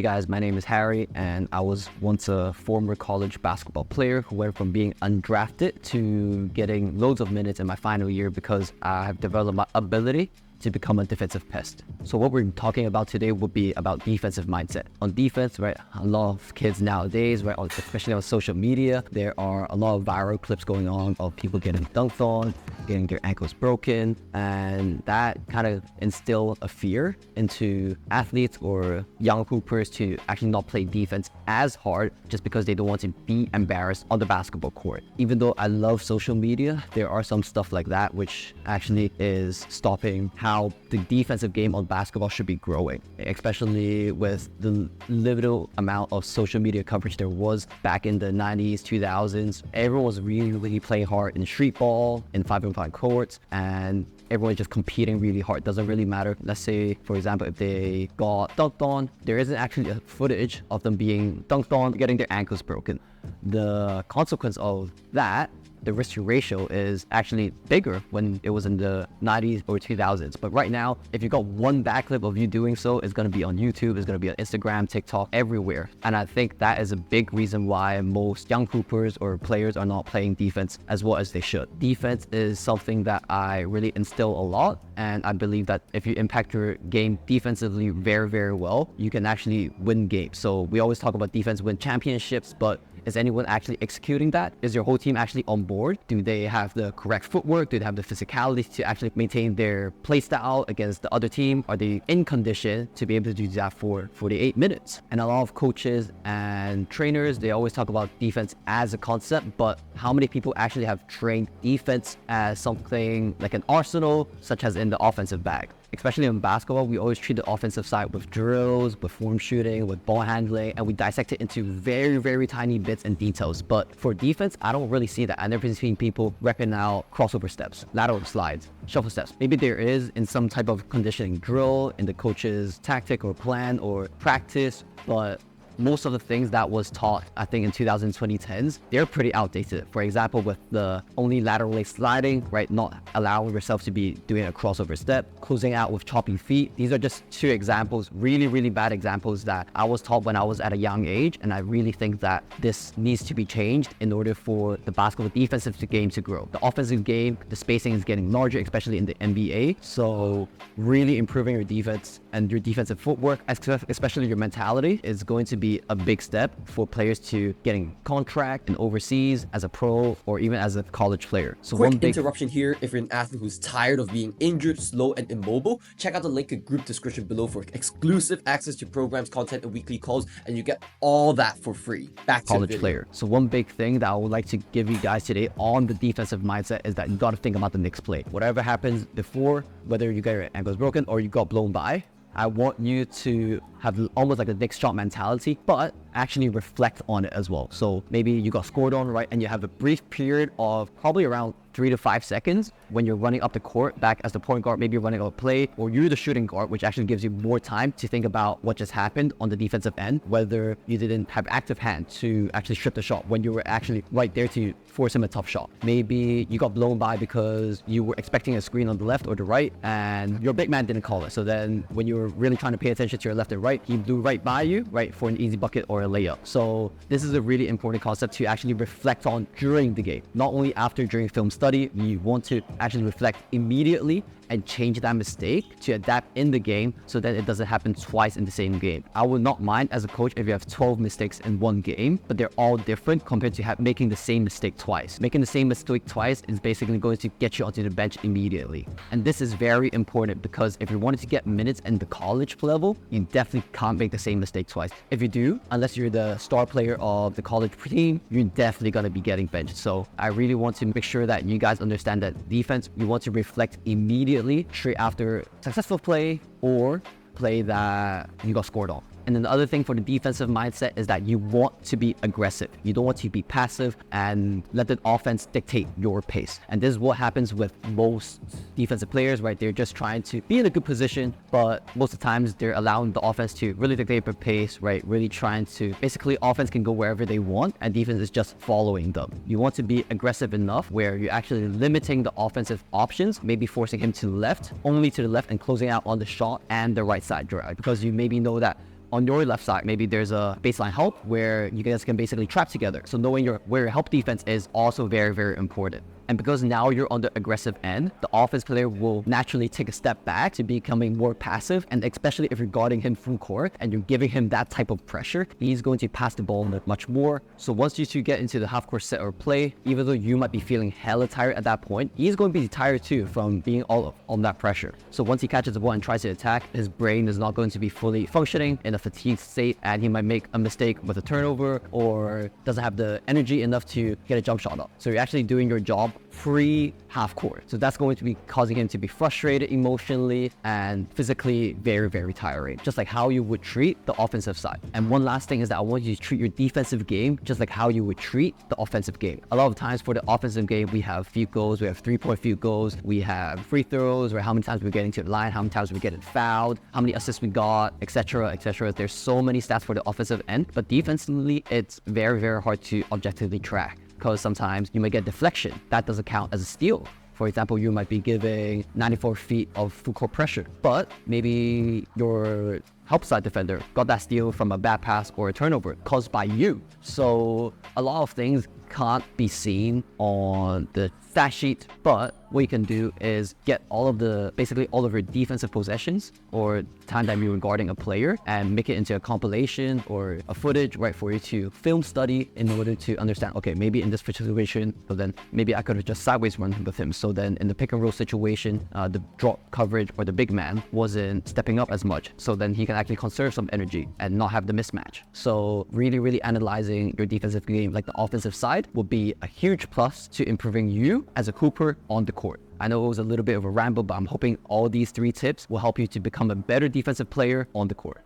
Hey guys, my name is Harry, and I was once a former college basketball player who went from being undrafted to getting loads of minutes in my final year because I have developed my ability to become a defensive pest. So what we're talking about today would be about defensive mindset. On defense, right, a lot of kids nowadays, right, especially on social media, there are a lot of viral clips going on of people getting dunked on, getting their ankles broken, and that kind of instill a fear into athletes or young hoopers to actually not play defense as hard just because they don't want to be embarrassed on the basketball court. Even though I love social media, there are some stuff like that which actually is stopping how the defensive game on basketball should be growing, especially with the little amount of social media coverage there was back in the 90s, 2000s. Everyone was really playing hard in street ball, in 5-on-5 courts, and everyone's just competing really hard. Doesn't really matter. Let's say, for example, if they got dunked on, there isn't actually a footage of them being dunked on, getting their ankles broken. The consequence of that, the risk to ratio, is actually bigger when it was in the 90s or 2000s. But right now, if you got one bad clip of you doing so, it's going to be on YouTube, it's going to be on Instagram, TikTok, everywhere. And I think that is a big reason why most young hoopers or players are not playing defense as well as they should. Defense is something that I really instill a lot, and I believe that if you impact your game defensively very well, you can actually win games. So we always talk about defense win championships, but is anyone actually executing that? Is your whole team actually on board? Do they have the correct footwork? Do they have the physicality to actually maintain their play style against the other team? Are they in condition to be able to do that for 48 minutes? And a lot of coaches and trainers, they always talk about defense as a concept, but how many people actually have trained defense as something like an arsenal, such as in the offensive bag? Especially in basketball, we always treat the offensive side with drills, with form shooting, with ball handling, and we dissect it into very tiny bits and details. But for defense, I don't really see that. I've never seen people repping out crossover steps, lateral slides, shuffle steps. Maybe there is in some type of conditioning drill, in the coach's tactic or plan or practice, but most of the things that was taught, I think, in 2010s, they're pretty outdated. For example, with the only laterally sliding, right, not allowing yourself to be doing a crossover step, closing out with chopping feet. These are just two examples, really bad examples that I was taught when I was at a young age, and I really think that this needs to be changed in order for the basketball defensive game to grow. The offensive game, the spacing is getting larger, especially in the NBA, so really improving your defense and your defensive footwork, especially your mentality, is going to be a big step for players to getting contract and overseas as a pro or even as a college player. So Quick interruption here. If you're an athlete who's tired of being injured, slow, and immobile, check out the link in group description below for exclusive access to programs, content, and weekly calls, and you get all that for free. Back to college player. So one big thing that I would like to give you guys today on the defensive mindset is that you got to think about the next play. Whatever happens before, whether you get your ankles broken or you got blown by, I want you to have almost like a next shot mentality, but actually reflect on it as well. So maybe you got scored on, right, and you have a brief period of probably around 3 to 5 seconds when you're running up the court back as the point guard, maybe you're running a play, or you're the shooting guard, which actually gives you more time to think about what just happened on the defensive end, whether you didn't have active hand to actually strip the shot when you were actually right there to force him a tough shot. Maybe you got blown by because you were expecting a screen on the left or the right, and your big man didn't call it. So then when you were really trying to pay attention to your left and right, he blew right by you, right, for an easy bucket or a layup. So this is a really important concept to actually reflect on during the game. Not only after, during film study, you want to actually reflect immediately and change that mistake to adapt in the game so that it doesn't happen twice in the same game. I would not mind as a coach if you have 12 mistakes in one game, but they're all different compared to making the same mistake twice. Making the same mistake twice is basically going to get you onto the bench immediately. And this is very important because if you wanted to get minutes in the college level, you definitely can't make the same mistake twice. If you do, unless you're the star player of the college team, you're definitely going to be getting benched. So I really want to make sure that you guys understand that defense, you want to reflect immediately straight after successful play or play that you got scored on. And then the other thing for the defensive mindset is that you want to be aggressive. You don't want to be passive and let the offense dictate your pace. And this is what happens with most defensive players, right? They're just trying to be in a good position, but most of the times they're allowing the offense to really dictate their pace, right? Really trying to, basically offense can go wherever they want and defense is just following them. You want to be aggressive enough where you're actually limiting the offensive options, maybe forcing him to the left, only to the left, and closing out on the shot and the right side drive, because you maybe know that on your left side, maybe there's a baseline help where you guys can basically trap together. So knowing where your help defense is also very, very important. And because now you're on the aggressive end, the offense player will naturally take a step back to becoming more passive. And especially if you're guarding him full court and you're giving him that type of pressure, he's going to pass the ball much more. So once you two get into the half-court set or play, even though you might be feeling hella tired at that point, he's going to be tired too from being all on that pressure. So once he catches the ball and tries to attack, his brain is not going to be fully functioning in a fatigued state, and he might make a mistake with a turnover or doesn't have the energy enough to get a jump shot up. So you're actually doing your job pre half court. So that's going to be causing him to be frustrated emotionally and physically very, very tiring, just like how you would treat the offensive side. And one last thing is that I want you to treat your defensive game just like how you would treat the offensive game. A lot of times for the offensive game, we have field goals, we have 3-point field goals, we have free throws, or how many times we're getting to the line, how many times we're getting fouled, how many assists we got, etc., etc. There's so many stats for the offensive end, but defensively, it's very, very hard to objectively track, because sometimes you might get deflection. That doesn't count as a steal. For example, you might be giving 94 feet of full court pressure, but maybe your help side defender got that steal from a bad pass or a turnover caused by you. So a lot of things can't be seen on the stat sheet, but what you can do is get basically all of your defensive possessions or time that you're guarding a player and make it into a compilation or a footage, right, for you to film study in order to understand, okay, maybe in this situation, but then maybe I could have just sideways run with him. So then in the pick and roll situation, the drop coverage or the big man wasn't stepping up as much. So then he can actually conserve some energy and not have the mismatch. So really, really analyzing your defensive game like the offensive side will be a huge plus to improving you as a Cooper on the court. I know it was a little bit of a ramble, but I'm hoping all these 3 tips will help you to become a better defensive player on the court.